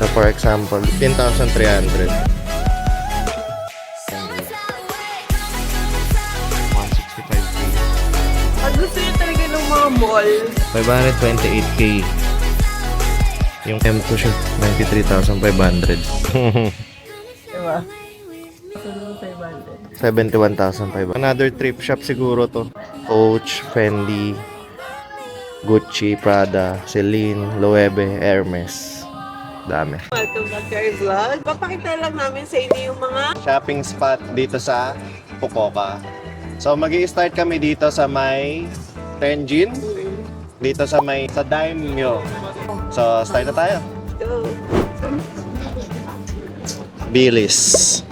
So for example, 15,300. 165K. Pag gusto nyo talaga ng mga mall, 528K. Yung M2 siya, 93,500. diba? 71,500. Another thrift shop siguro to. Coach, Fendi, Gucci, Prada, Celine, Loewe, Hermes. Dami. Welcome back to our vlog. Papakita lang namin sa inyo yung mga Shopping spot dito sa Fukuoka. So magi-start kami dito sa may Tenjin, dito sa may sa Daimyo. So start na tayo. go. Bilis.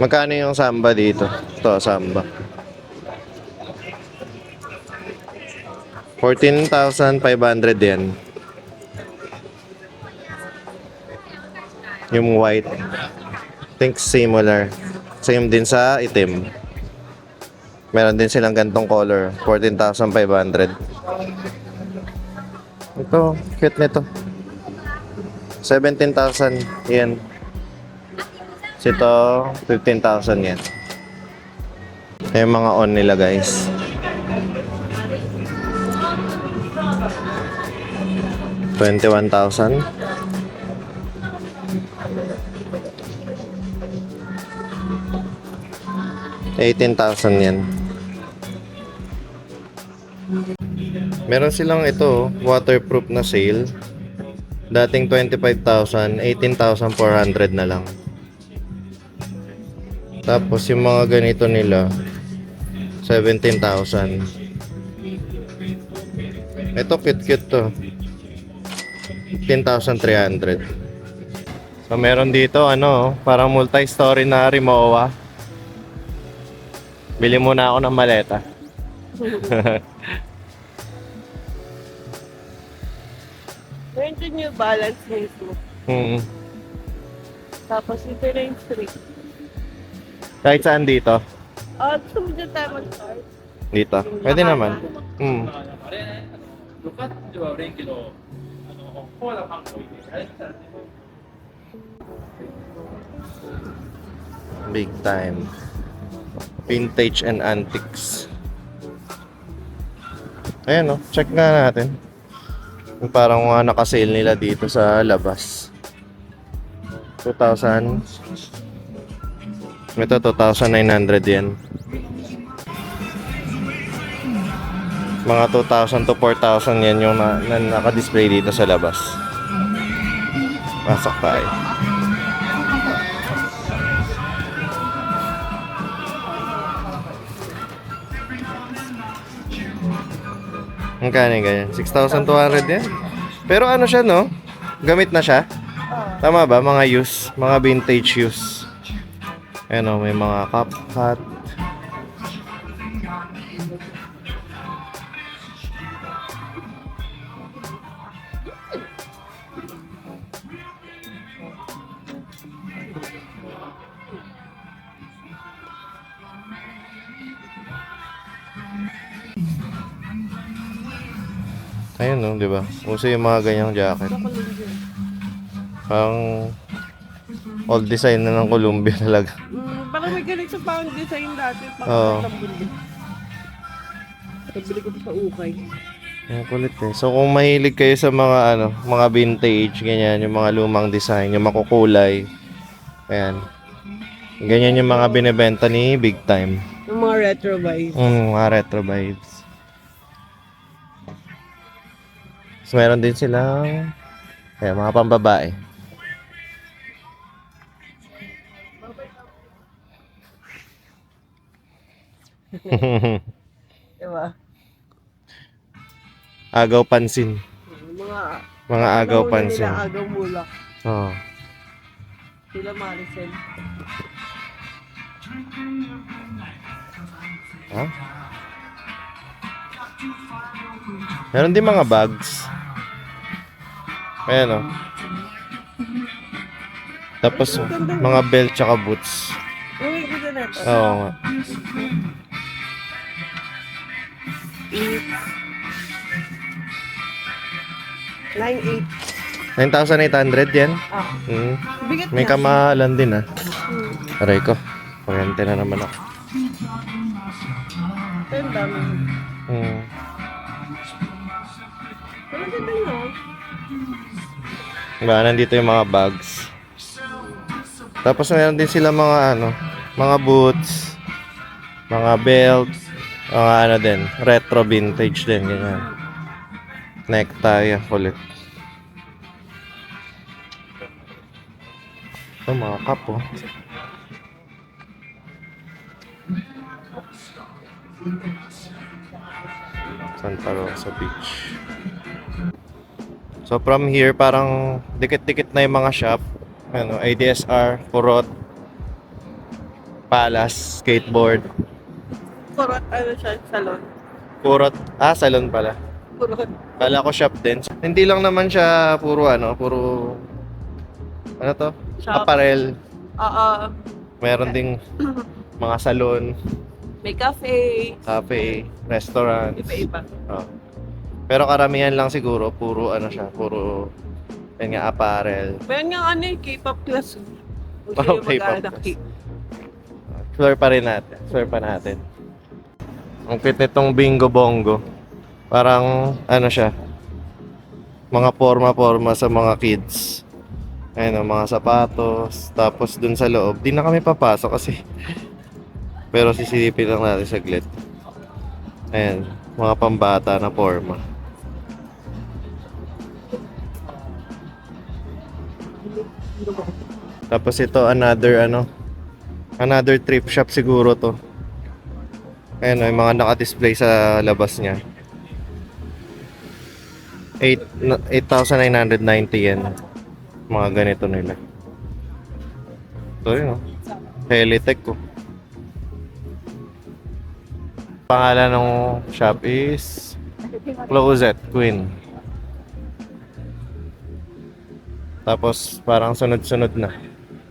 Magkano yung samba dito? Ito, samba. 14,500 yan. Yung white. Think similar. Same din sa itim. Meron din silang gantong color. 14,500. Ito, cute nito. 17,000 yan. Ito, 15,000 yan. Yung mga on nila guys. $21,000. 18,000 yan. Meron silang ito, waterproof na sale. Dating 25,000, 18,400 na lang. Tapos yung mga ganito nila, 17,000. Ito cute to. 15,300. So meron dito parang multi-story na Rimowa. Bili muna ako ng maleta. Meron din yung balance mismo. Tapos ito na yung street. Kahit saan dito? Gusto mo dyan tayo mag-start? Dito. Pwede naman. Big time. Vintage and antiques. Ayan check nga natin. Yung parang mga naka-sale nila dito sa labas. 2,000. Ito 2,900 yan. Mga 2,000 to 4,000 yan yung naka-display dito sa labas. Pasok tayo. Magkano yung ganyan? 6,200 yan? Pero ano siya gamit na siya? Tama ba? Mga use, mga vintage use. Ayan may mga CapCut. Ayun di ba? Uso yung mga ganyang jacket. Parang old design na ng Columbia talaga. Parang may ganito pa ang design dati. Oo. Nabili ko sa ukay. Ang kulit So kung mahilig kayo sa mga mga vintage, ganyan, yung mga lumang design, yung makukulay. Ayan. Ganyan yung mga binebenta ni Big Time. Yung mga retro vibes. Mga retro vibes. So meron din silang mga pambabae. Diba? Agaw pansin. Mga agaw pansin. Nila agaw mulak. Oo. Sila Maricel. Ha? Meron din mga bags. Ayan Tapos mga belt tsaka boots. Uy, ganda na ito. Oo nga. 9,800. 9,800 yan. Ah, Hmm. bigat May na. kamahalan din ah. Hmm. Aray ko. Kuryente na naman ako. Ito yung dami. Hmm. Pero ganda nga. Diba, nandito yung mga bags. Tapos meron din sila mga ano, mga boots, mga belt, mga ano din, retro vintage din, ganyan. Necktie, kulit. Ito mga cup oh. Santa Rosa Beach. So from here, parang dikit-dikit na yung mga shop. Ano, ADSR, Purot, Palace, Skateboard. Kurot, ano siya, salon. Purot, salon pala. Kurot. Kala ko shop din. Hindi lang naman siya puro ano, puro ano to? Shop. Apparel. Oo. Meron ding mga salon, May cafe. cafe, restaurant. Iba-iba. Oh. Pero karamihan lang siguro puro ano siya, puro yan nga apparel. Meron nga ano yung K-pop class. Kung Oh, sino K-pop mag-aanak class. Explore pa rin natin. Explore pa natin. Ang cute nitong Bingo Bongo. Parang ano siya, mga forma-forma sa mga kids. Ayun, mga sapatos. Tapos dun sa loob, di na kami papasok kasi. Pero sisilipin lang natin saglit. Ayan, mga pambata na forma. Tapos ito another thrift shop siguro to. Ayan, yung mga naka-display sa labas niya. 8,990 yan. Mga ganito nila. Ito yun, oh. Helitech ko. Pangalan ng shop is Closet Queen. Tapos parang sunod-sunod na.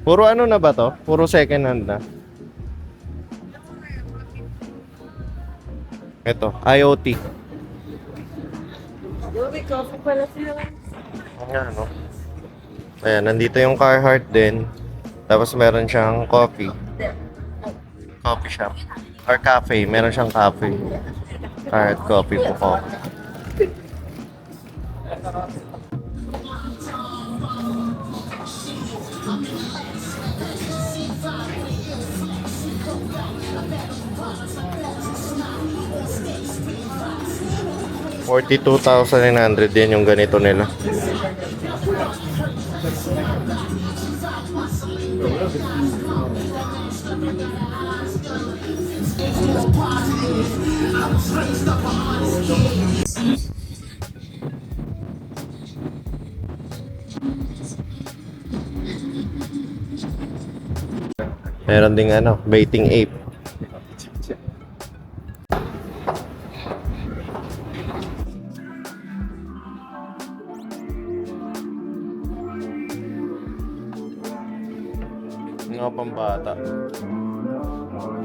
Puro ano na ba to? Puro second hand na. Ito, IoT. May coffee pala sila. Ayan, no? Ayan, nandito yung Carhartt din. Tapos meron siyang coffee. Coffee shop. Or cafe. Meron siyang cafe. Carhartt coffee po coffee. $42,900 din yung ganito nila. Meron ding ano, baiting ape. Mga pambata.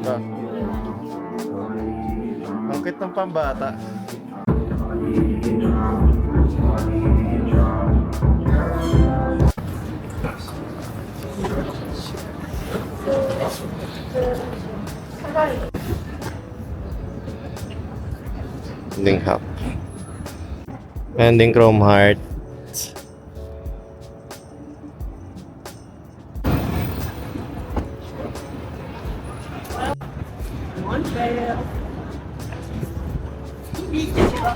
Ba? Ang cute ng pambata. Ding hap. Ending Chrome Heart.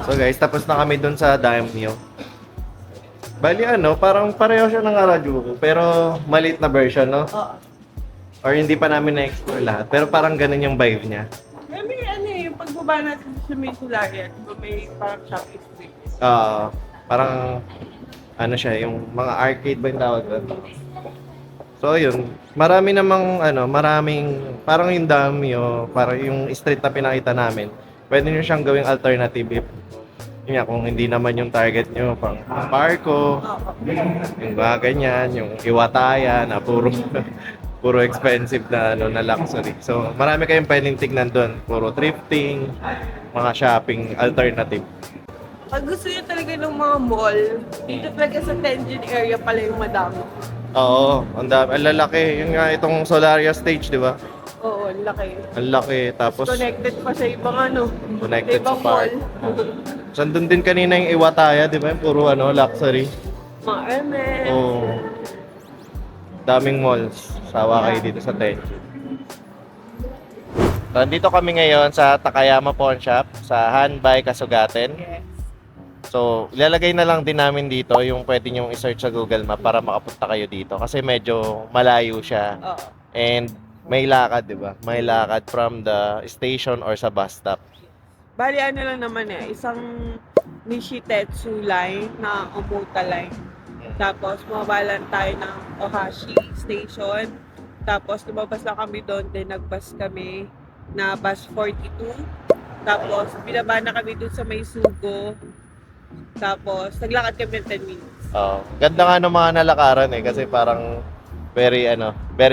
So guys, tapos na kami dun sa Daimyo. Bali ano, parang pareho siya ng Harajuku, pero maliit na version, no? Oo. Or hindi pa namin na-explore lahat, pero parang ganun yung vibe niya. May ano eh, yung pagbaba natin sa may Solaria, diba may parang shopping street. Parang ano siya, yung mga arcade ba yung tawag doon? So yun, marami namang maraming parang yung Daimyo, parang yung street na pinakita namin. Pwede niyo siyang gawing alternative if yun nga, kung hindi naman yung target nyo pang parko, yung mga ganyan, yung Iwataya na puro puro expensive na na luxury. So marami kayong pwedeng tignan doon, puro thrifting, mga shopping alternative. Pag gusto niyo talaga ng mga mall, dito talaga sa Tenjin area pala yung madami. Oo, ang dami. Ang lalaki. Yun nga, itong Solaria stage, di ba? Oo, ang laki. Ang laki. Tapos, Connected pa sa ibang ano, connected sa ibang sa park. mall. Sandun din kanina yung Iwataya, di ba? Puro luxury. Mga Hermes. Oo. Daming malls. Sawa kayo dito sa Tenjin. So, andito kami ngayon sa Takayama Pawn Shop sa Hanbay, Kasugaten. Yes. So, ilalagay na lang din namin dito yung pwede nyong i-search sa Google Map para makapunta kayo dito kasi medyo malayo siya. Oo. And may lakad, di ba? May lakad from the station or sa bus stop. Bali ano lang naman isang Nishitetsu line na Omuta line. Tapos mabalan tayo ng Ohashi Station. Tapos lumabas lang kami doon, then nag-bus kami na bus 42. Tapos binaba na kami doon sa May Sugo. Tapos naglakad kami ng 10 minutes. Ganda nga ng mga nalakaran kasi parang very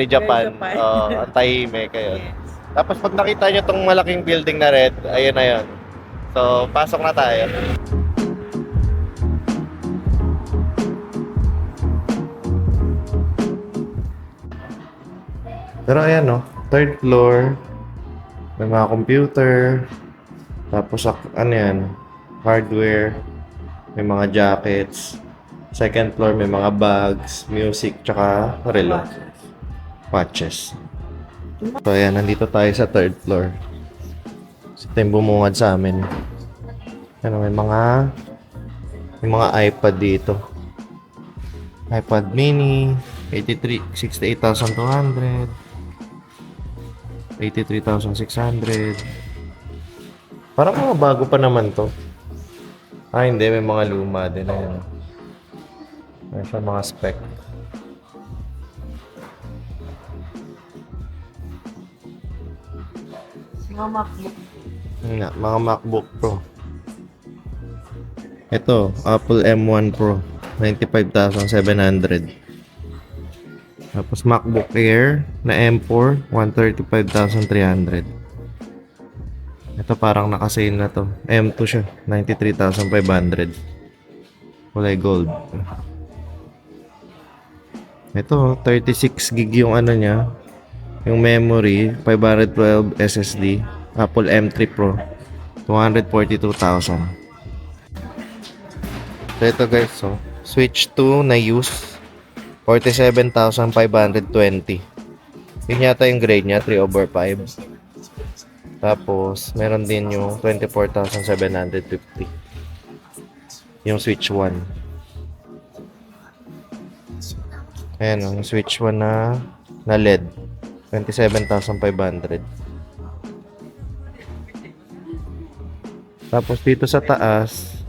Japan. Japan. Ang tahimik kayo. Yes. Tapos pag nakita nyo tong malaking building na red, ayun na yun. So, pasok na tayo. Pero ayan no, third floor, may mga computer, tapos ano yan, hardware, may mga jackets. Second floor, may mga bags, music, tsaka relo, watches. So ayan, nandito tayo sa third floor. Ito yung bumungad sa amin. Ano, may mga iPad dito. iPad mini, 68,200. 83,600. Parang mga bago pa naman to. Hindi, may mga luma din. Ayan. May siya mga spec. Mga MacBook. Mga MacBook Pro. Ito, Apple M1 Pro, 95,700. Tapos MacBook Air na M4, 135,300. Ito parang nakasale na to. M2 siya, 93,500. Kulay gold. Ito, 36 gig yung ano niya. Yung memory, 512 SSD. Apple M3 Pro, 242,000. So ito guys, Switch 2 na use, 47,520. Yun yata yung grade niya, 3/5. Tapos, meron din yung 24,750. Yung Switch 1. Ayan, yung Switch 1 na LED. 27,500. Tapos dito sa taas,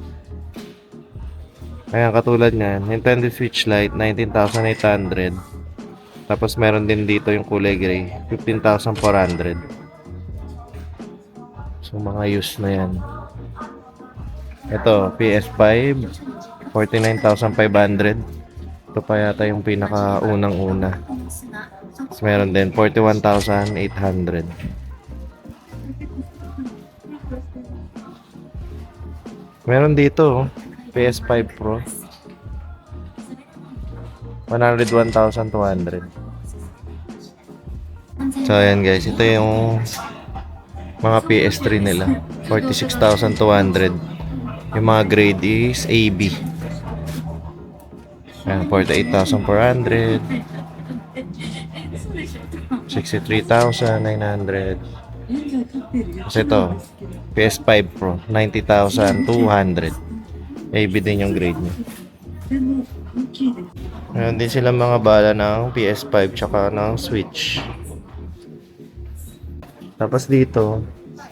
ayan, katulad niyan, Nintendo Switch Lite, 19,800. Tapos meron din dito yung kulay gray, 15,400. So mga used na yan. Ito, PS5, 49,500. Ito pa yata yung pinaka-unang-una. Tapos meron din, 41,800. Meron dito, PS5 Pro. 101,200. So ayan guys, ito yung mga PS3 nila. 46,200. Yung mga grade is AB. Ayan, 48,400. 63,900. Kasi ito, PS5 Pro, 90,200. AB din yung grade niya. Meron din sila mga bala ng PS5 tsaka ng Switch. Tapos dito,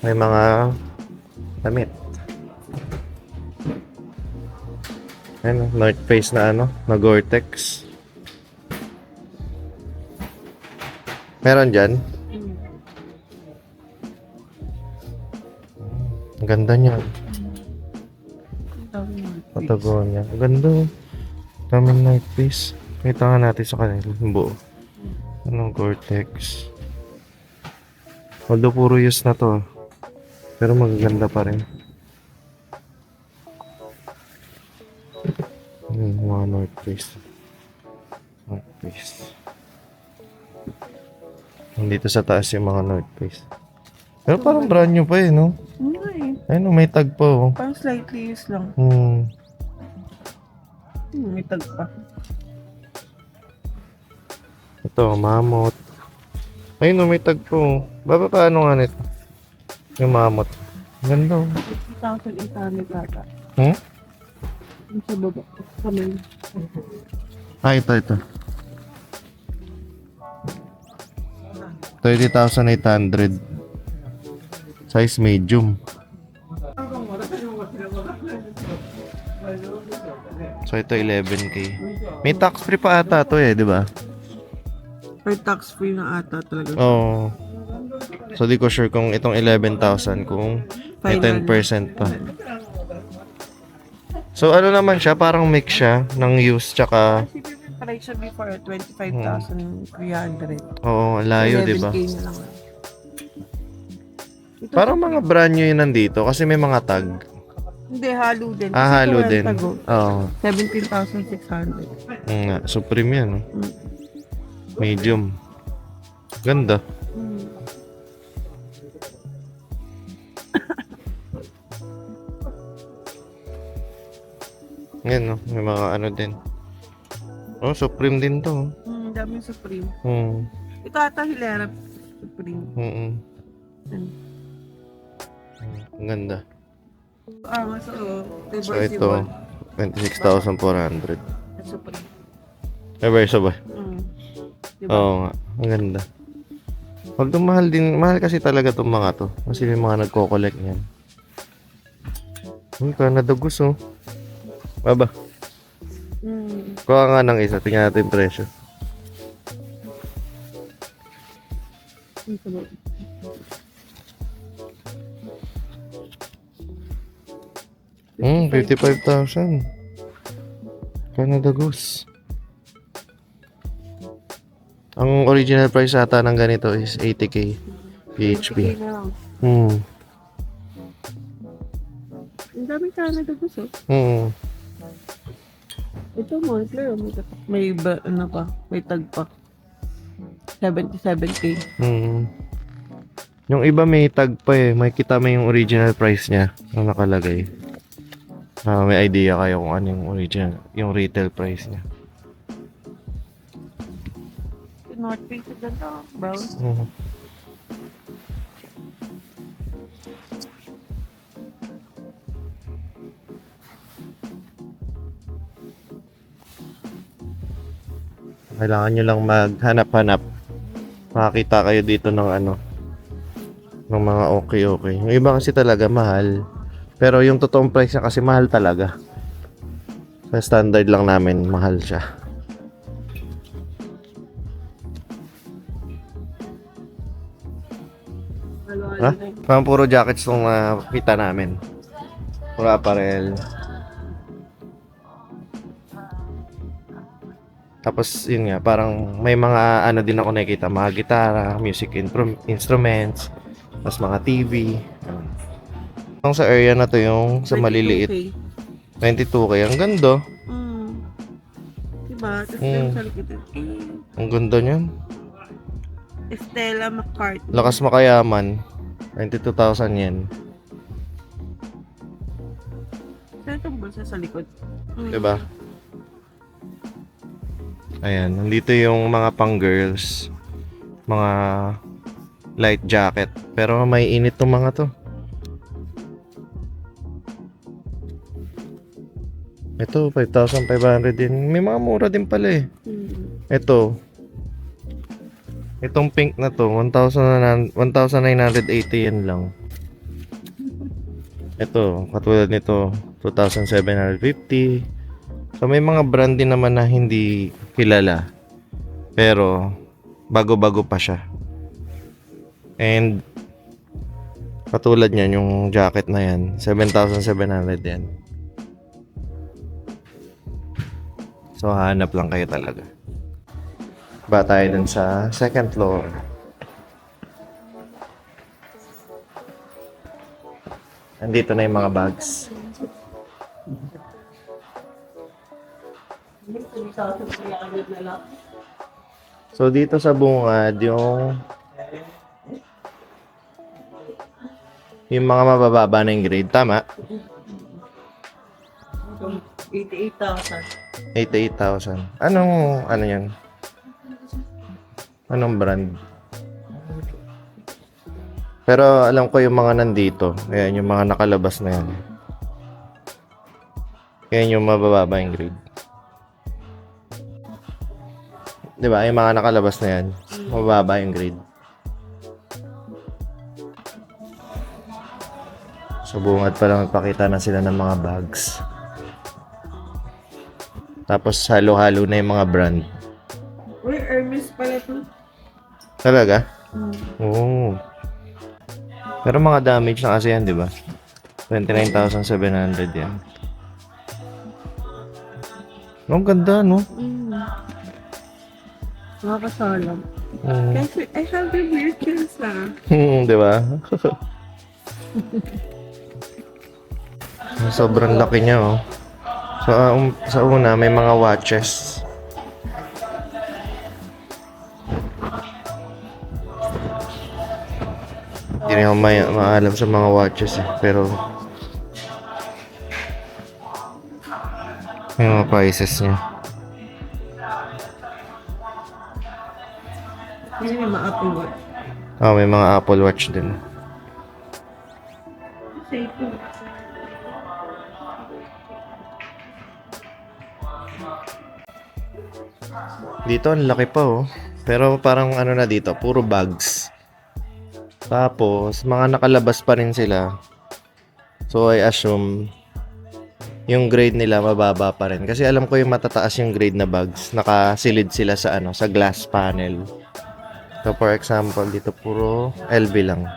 may mga damit. Ayan, North Face na na Gore-Tex. Meron dyan. Ang ganda niya. Patagonia. Ang ganda. Daming North Face. Kita nga natin sa kanila. Yung buo. Anong Gore-Tex. Although puro use na to. Pero magaganda pa rin. North Face. North Face. Nandito sa taas yung mga North Face. Pero parang brand new pa eh, no? Hindi. Ayun, may tag pa oh. Parang slightly used lang. May tag pa. Ito, mamot. Ayun, may tag po. Baba paano nga nito? Yung mamot. Ganda. 2,800 ata. Yung sa baba. Kami. Ito. 30,800. Size medium. So ito 11K. May tax free pa ata to eh, di ba? Or tax free na ata talaga. Oo. So di ko sure kung itong 11,000 kung may 10% pa. So ano naman siya, parang mix siya ng used tsaka Price siya before 25,300. oo, layo, di ba? 11K na lang. Ito, Parang mga brand new yun nandito kasi may mga tag. hindi, halo din. Ah, Kasi halo ito, din. tago. Oo. 17,600. Nga, Supreme yan. No? Medium. Ganda. Yan, no? May mga ano din. Oh, Supreme din to. Daming Supreme. Hmm. Ito ata Hilera Supreme. Ang ganda. So, So, ito, 26,400. Supreme. Reverso ba? Diba? Oo nga. Ang ganda. Huwag itong mahal din. Mahal kasi talaga itong mga to. Kasi may mga nagko-collect niyan. Canada Goose, oh. Baba. Kuha nga ng isa. Tingnan natin yung presyo. 55,000. Canada Goose. Ang original price ata ng ganito is 80K PHP. Okay na lang. Ang dami Canada Goose, oh. Ito mo, clear. May ano pa? May tag pa. 77K. Yung iba may tag pa eh. May kita mo yung original price niya. Ang nakalagay. May idea kayo kung ano yung original, yung retail price niya. North Face ganda, brown. Kailangan nyo lang maghanap-hanap. Makakita kayo dito ng ano, ng mga okay. Yung iba kasi talaga mahal. Pero yung totoong price niya kasi mahal talaga. Sa standard lang namin, mahal siya. Ha? Parang puro jackets itong kita namin. Puro apparel. Tapos yun nga, parang may mga ano din ako nakikita, mga gitara, music instruments, tapos mga TV. Ang sa area na to yung sa maliliit. 22K. Ang ganda. Diba? Tapos yung sa likod. Ang ganda niyan. Stella McCartney. Lakas makayaman. 22,000 yen. Saan itong bulsa sa likod? Diba? Ayan, nandito yung mga pang girls. Mga light jacket. Pero may init tong mga to. Ito, 5,500 din. May mga mura din pala eh. Ito. Itong pink na to, 1,980 yen lang. Ito, katulad nito, 2,750. So may mga brand din naman na hindi kilala. Pero bago-bago pa siya. And katulad niyan yung jacket na yan, 7,700 yan. So hanap lang kayo talaga. Ba tayo dun sa second floor. Andito na yung mga bags. 3,300 na lang. So, dito sa bungad, yung mga mabababa na yung grade, tama? 88,000. 88,000. Ano yan? Anong brand? Pero alam ko yung mga nandito. Ayan, yung mga nakalabas na yan. Yan yung mabababa yung grade. Diba? Yung mga nakalabas na yan. Mababa yung grade. So, bungad pa lang nagpakita na sila ng mga bags. Tapos, halo-halo na yung mga brand. Uy, Hermes pala to. Talaga? Oo. Pero mga damage na kasi yan, di ba? 29,700 yan. Ang ganda, no? Nakakasalam. Mm. Kasi I have the weird kids na. Di ba? Sobrang laki niya, oh. So, sa una, may mga watches. Hindi rin ako maalam sa mga watches, eh. Pero, may mga prices niya. Hindi may mga Apple Watch. Oh, may mga Apple Watch din. Safe po. Dito, ang laki pa, oh. Pero parang ano na dito, puro bags. Tapos, mga nakalabas pa rin sila. So, I assume, yung grade nila mababa pa rin. Kasi alam ko yung matataas yung grade na bags. Nakasilid sila sa sa glass panel. So, for example, dito puro LV lang.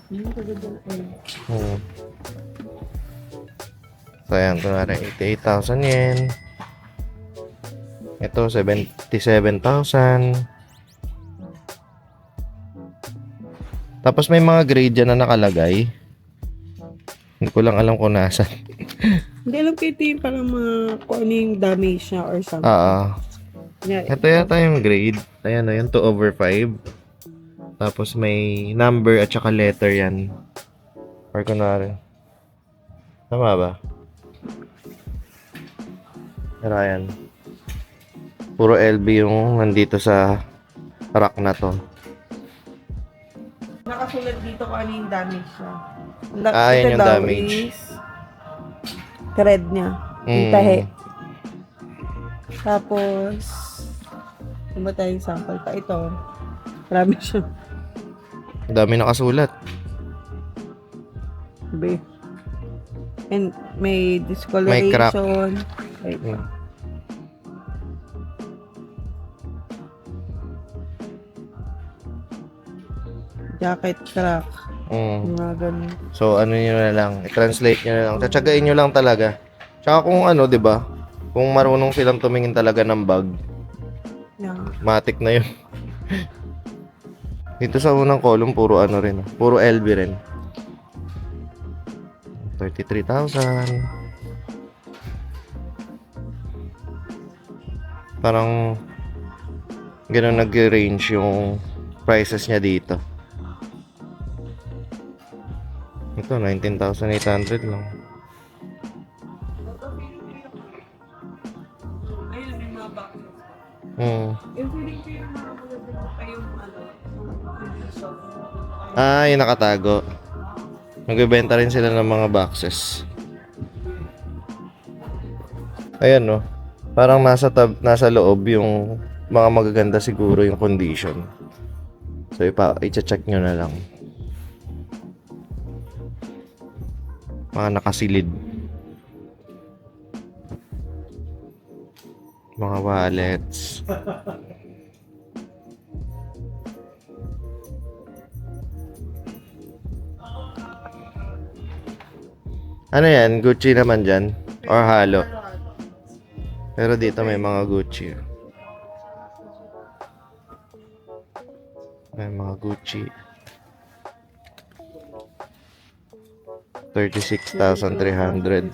Hmm. So, ayan, kunwari 88,000 yen. Ito, 77,000. Tapos may mga grade dyan na nakalagay. Hindi ko lang alam kung nasa. Hindi alam ko ito yung parang mga kung ano yung damage niya or something. Yeah, Ito yata yung grade. Ayan o, yung 2/5. Tapos may number at saka letter yan. Or kunwari. Tama ba? Pero ayan. Puro LB yung nandito sa rack na to. nakasulat dito kung ano yung damage niya. Yan Ito yung daw damage. is thread niya. Yung tahe. Tapos, ano ba tayong sample pa? Ito. Marami siya. Ang dami nakasulat. Sabi. And may discoloration. Wait. Jacket crack. Mga ganun. So, ano nyo na lang, i-translate nyo na lang. Tatsagain nyo lang talaga. Tsaka kung ano, di ba? Kung marunong silang tumingin talaga ng bag, Yeah. matik na yun. Dito sa unang column, puro ano rin. Puro LB rin. 33,000. Parang ganun nag-range yung prices niya dito. Ito, 19,800 lang. Ayun, may mga boxes. Yung feeling ko yung mga maganda pa yung condition. Yung nakatago. Nagbebenta rin sila ng mga boxes. Ayan, no. Parang nasa loob yung mga magaganda siguro yung condition. So, i-check nyo na lang. Mga nakasilid. Mga wallets. Ano yan? Gucci naman dyan? Or halo? Pero dito may mga Gucci. May mga Gucci. 36,300.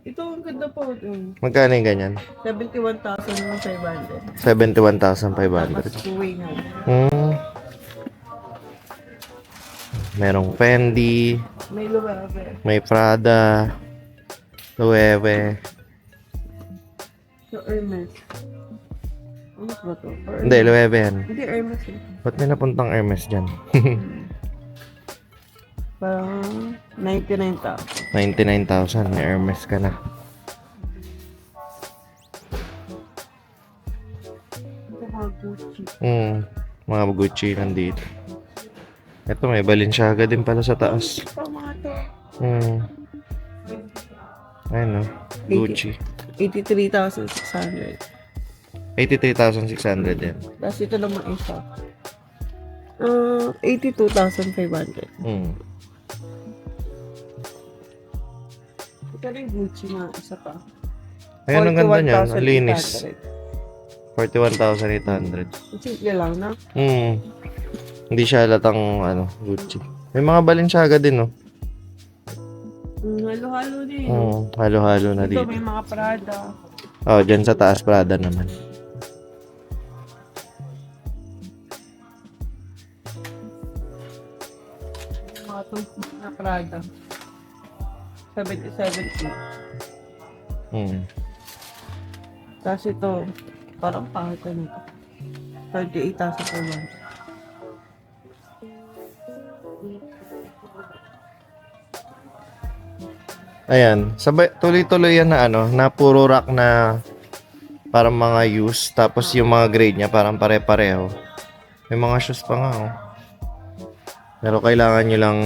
Ito, ang ganda po. Magkano yung ganyan? 71,500. 71,500. Tapos two-way na. Hmm. Merong Fendi, May Loewe. may Prada, Loewe. So, Hermes. Ano ba to? Or Hindi, Loewe yan. Hindi, Hermes eh. Ba't may napuntang Hermes dyan? Parang 99,000. 99,000, may Hermes ka na. Ito mga Gucci. Mga Gucci nandito. Ito, may Balenciaga din pala sa taas. Ito mga to. Ayun, no? Gucci. 83,600. 83,600 yan. Tapos ito naman isa. 82,500. Ito rin Gucci na isa pa. Ayun, ang ganda niyan. Ang linis. 41,800. 41,800. Simple lang na. Hindi siya halatang Gucci. May mga Balenciaga din, no? Halo-halo din. Halo-halo na Ito dito. may mga Prada. Oh, dyan sa taas, Prada naman. Mga tungkol na Prada. 77K. Tapos ito, parang pangit na nito. 38,000 per month. Ayan, sabay, tuloy-tuloy yan na puro rack na parang mga used, tapos yung mga grade niya parang pare-pareho. May mga shoes pa nga, oh. Pero kailangan nyo lang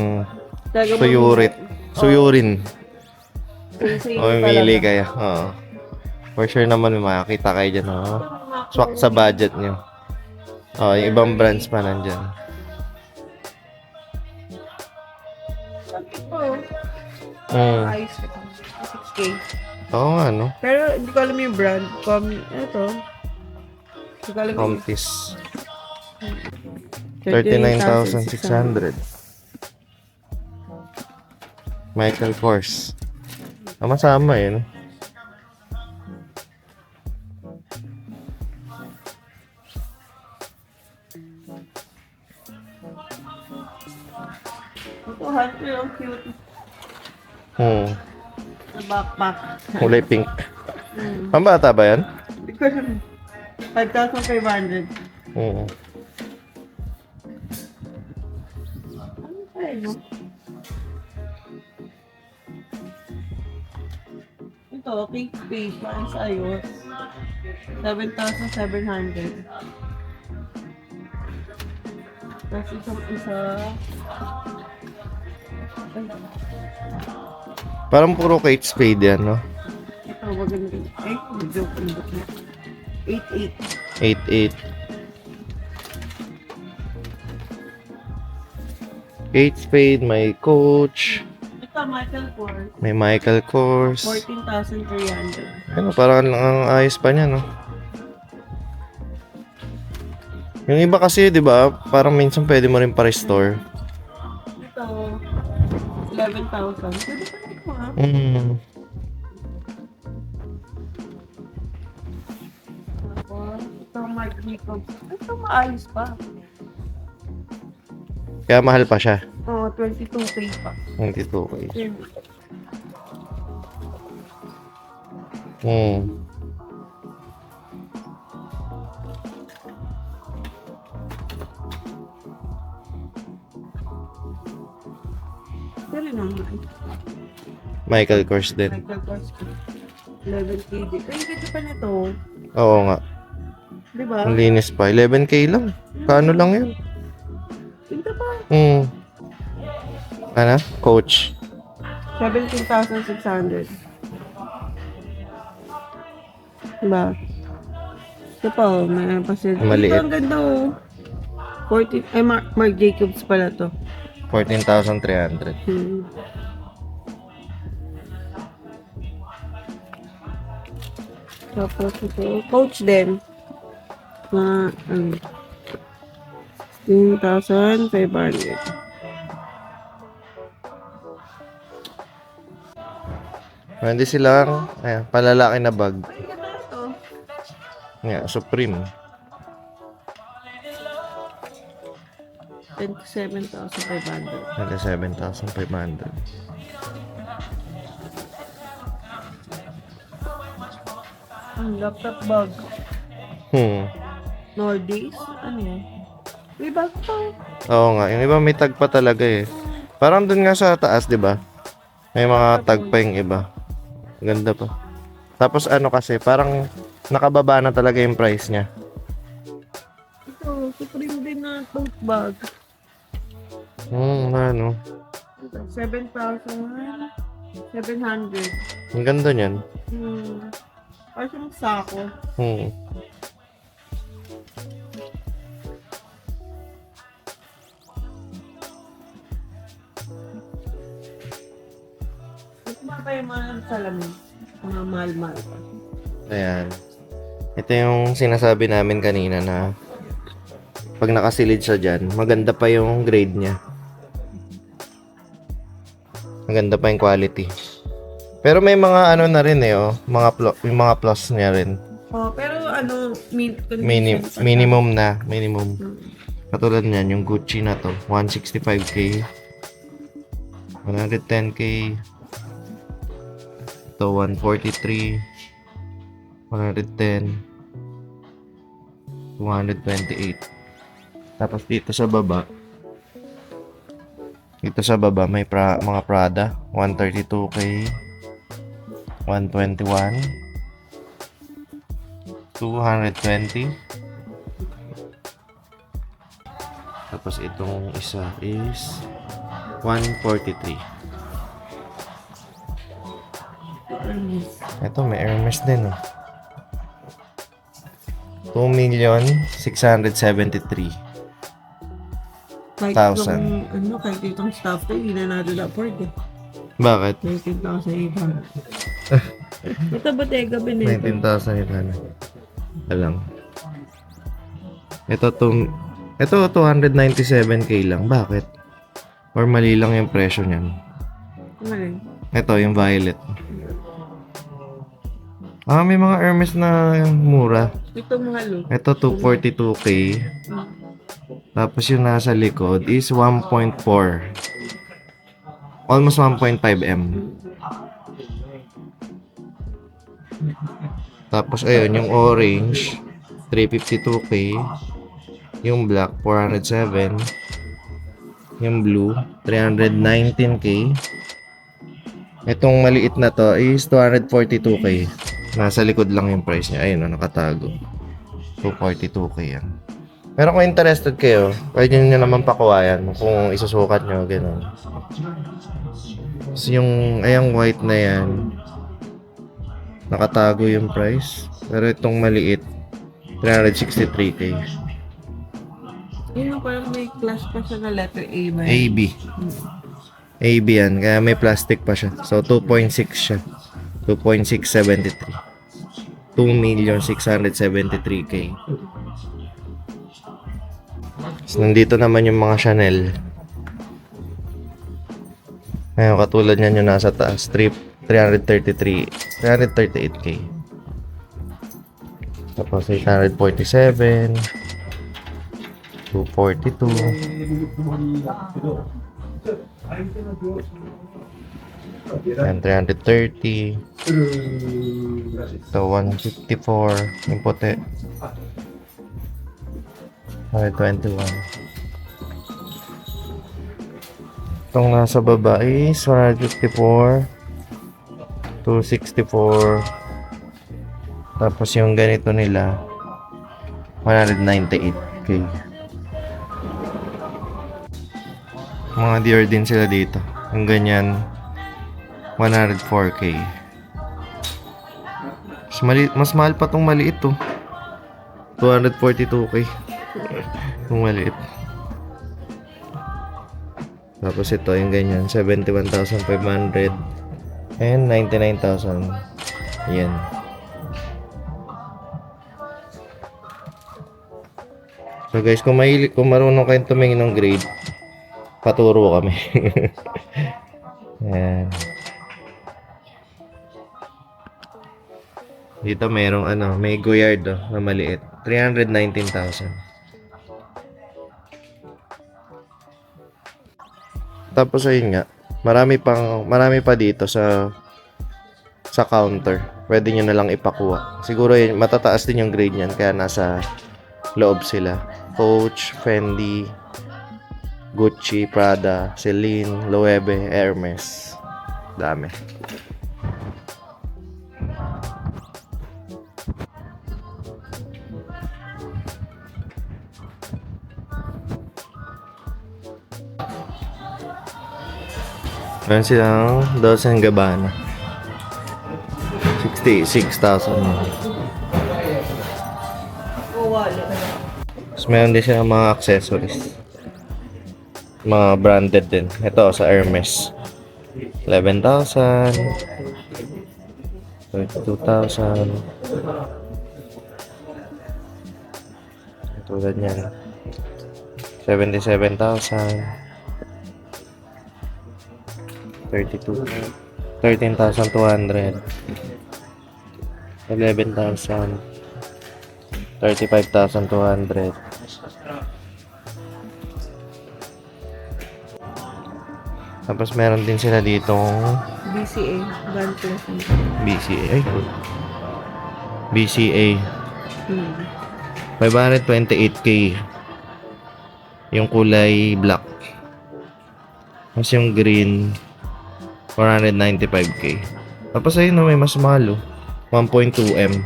suyurin. O mamili kayo. Oo. For sure naman may makakita kayo dyan, oh. Swak sa budget nyo. Oh, yung ibang brands pa nandyan. Ayos ito. 6K. Oo nga, no? Pero hindi ko alam yung brand. Ito. Hindi ko alam yung Comtis. 39,600. Michael Kors. Masama no? Ito, hunter ang cute. Na backpack. Kulay pink. Pambata ba yan? Hindi ko alam. 5,500. Ano tayo, no? Ito, pink space. Parang sa ayos. 7,700. Tapos isang isa. Parang puro Kate Spade yan, no? Ito, maganda. Ay, joke. 8,800. 8.8. Kate Spade, may Coach, Ito, Michael Kors. may Michael Kors. 14,300. Ano, parang ang ayos pa niya, no? Yung iba kasi, di ba, parang minsan pwede mo rin pa-restore. Ito, 11,000. Pwede pa rin mo, ha? Tapos, ito, Marc Jacobs. Ito, maayos pa. Kaya mahal pa siya. Oo, 22K pa. 22K. Yun. Pero naman, Michael Kors din. Michael Kors. 11K din. Ay, ganda pa na to. Oo nga. Di ba? Ang linis pa. 11K lang. Kano lang yun? Ganda pa. Ano? Coach. 17,600. Diba? Ito pa, oh, may pasil. Maliit. Ito, ang ganda, oh. 14, ay, Marc Jacobs pala to. 14,300. Tapos ito, Coach din. Na, 16,500. Hindi silang, ayan, palalaki na bag. Ito. Yeah, Supreme. 27,500. 27,500. Laptop bag. Nordics? Ano yan? May bag pa. Oo nga, yung iba may tag pa talaga eh. Parang dun nga sa taas, di ba? May mga tag pa yung iba. Ganda pa. Tapos ano kasi, parang nakababa na talaga yung price niya. Ito, Supreme din na tote bag. Ano. 7,700. Ang ganda niyan. Parang siyang sako. Ito pa yung mga salamin. Mga mahal-mahal pa. Ayan. Ito yung sinasabi namin kanina na pag nakasilid siya dyan, maganda pa yung grade niya. Maganda pa yung quality. Pero may mga ano na rin eh, oh. Yung mga plus niya rin. Oh, pero ano, Minimum na. Minimum. Katulad niyan, yung Gucci na to. 165k. 110k. Ito, 143. 110. 228. Tapos dito sa baba. Dito sa baba may mga Prada. 132k. 121. 220. Tapos itong isa is 143. Ito may Hermes din oh. 2,673,000. Kahit itong, kahit itong staff to, hindi na natin afford eh. Bakit? 19,800. Ito Bottega Veneta. 19,800. Alang. Ito 297k lang. Bakit? Or mali lang yung presyo niyan. Mali. Ito yung violet. May mga Hermes na mura. Ito mga look. Ito 242k. Tapos yung nasa likod is 1.4. Almost 1.5 M. Tapos ayun, yung orange 352k. Yung black 407. Yung blue 319k. Itong maliit na to is 242k. Nasa likod lang yung price niya. Ayun, nakatago. 242k yan. Pero kung interested kayo, pwede nyo naman pakuwayan kung isusukat nyo, gano'n. So, yung ayang white na yan, nakatago yung price. Pero itong maliit, 363k. Yun parang may class pa siya na letter A ba? AB. AB yan, kaya may plastic pa siya. So, 2.6 siya. 2.673. 2,673k. So, nandito naman yung mga Chanel. Ayun, katulad niyan yung nasa taas. 338k. Tapos 847. 242. And 330. Ito 154. Yung puti. 121. Itong nasa baba is 154. 264. Tapos yung ganito nila 198k. Mga Dior din sila dito. Yung ganyan 104k. Mas mahal pa tong maliit to. 242k. Yung maliit. Tapos ito yung ganyan 71,500 and 99,000. Yan. So guys, kung marunong kayong tumingin ng grade, paturo kami. Yan. Dito merong may Goyard na maliit. 319,000. Tapos ayun nga, marami pa dito sa counter. Pwede nyo na lang ipakuha. Siguro yun, matataas din yung grade niyan kaya nasa loob sila. Coach, Fendi, Gucci, Prada, Celine, Loewe, Hermes. Dami. Meron silang Dolce & Gabbana. 66,000. Tapos meron din silang mga accessories. Mga branded din. Ito sa Hermes. 11,000. 32,000. Tulad niyan. 77,000. 13,200. 11,000. 35,200. Tapos meron din sila ditong BCA, Van Cleef & BCA. Ay. BCA. Hmm. 528k. Yung kulay black. Tapos yung green 495k. Tapos ayun may mas mahal 1.2M.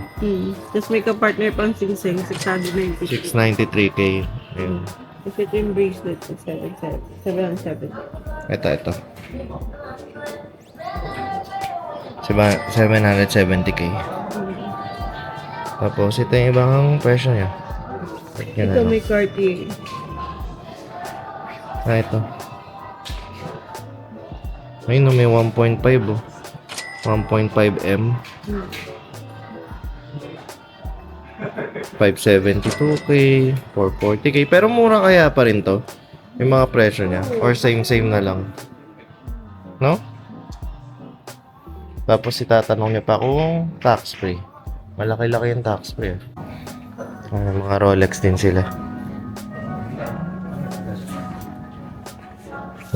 Tapos may ka-partner pang singsing, 690. 693k. Ayun. Tapos ito yung bracelet, 770. Ito. 770k. Tapos ito yung ibang presyo niya. Yan Ito may Cartier. Ito. Ayun may 1.5 1.5M. 572k, 440k. Pero mura kaya pa rin to. Yung mga presyo niya. Or same na lang. No? Tapos itatanong niya pa kung tax free. Malaki-laki yung tax free. Mga Rolex din sila.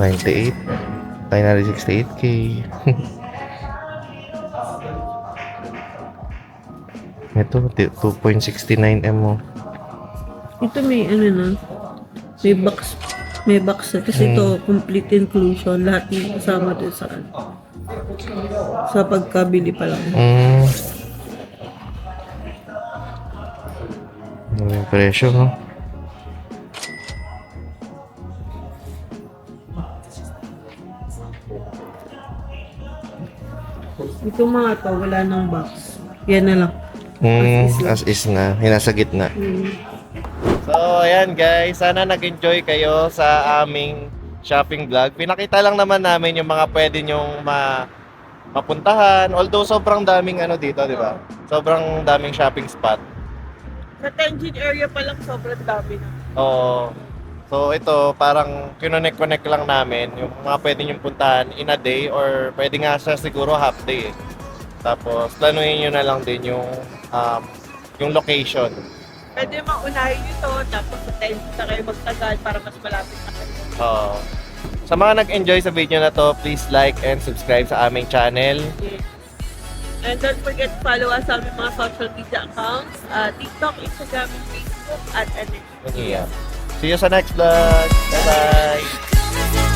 98. 968k. Ito, 2.69M. Ito may na. May box. May box na. Kasi ito, complete inclusion. Lahat yung kasama doon sa pagkabili pa lang. Ano yung presyo, no? Ito mga to, wala nang box. Yan na lang. As is na. Nasa gitna. So, ayan guys. Sana nag-enjoy kayo sa aming shopping vlog. Pinakita lang naman namin yung mga pwede nyong mapuntahan. Although sobrang daming dito, di ba? Sobrang daming shopping spot. Sa Tenjin area pa lang, sobrang dami na. Oo. So, ito, parang kinonect-connect lang namin yung mga pwede nyong puntahan in a day or pwede nga siya siguro half day. Tapos, planuhin nyo na lang din yung location. Pwede maunahin nyo to, tapos sa Tenjin na kayo magtagal para mas malapit na kayo. Oo. Sa mga nag-enjoy sa video na to, please like and subscribe sa aming channel. Okay. And don't forget to follow us sa aming mga social media accounts, TikTok, Instagram, and Facebook, at NX. Yeah. See you sa next vlog. Bye-bye!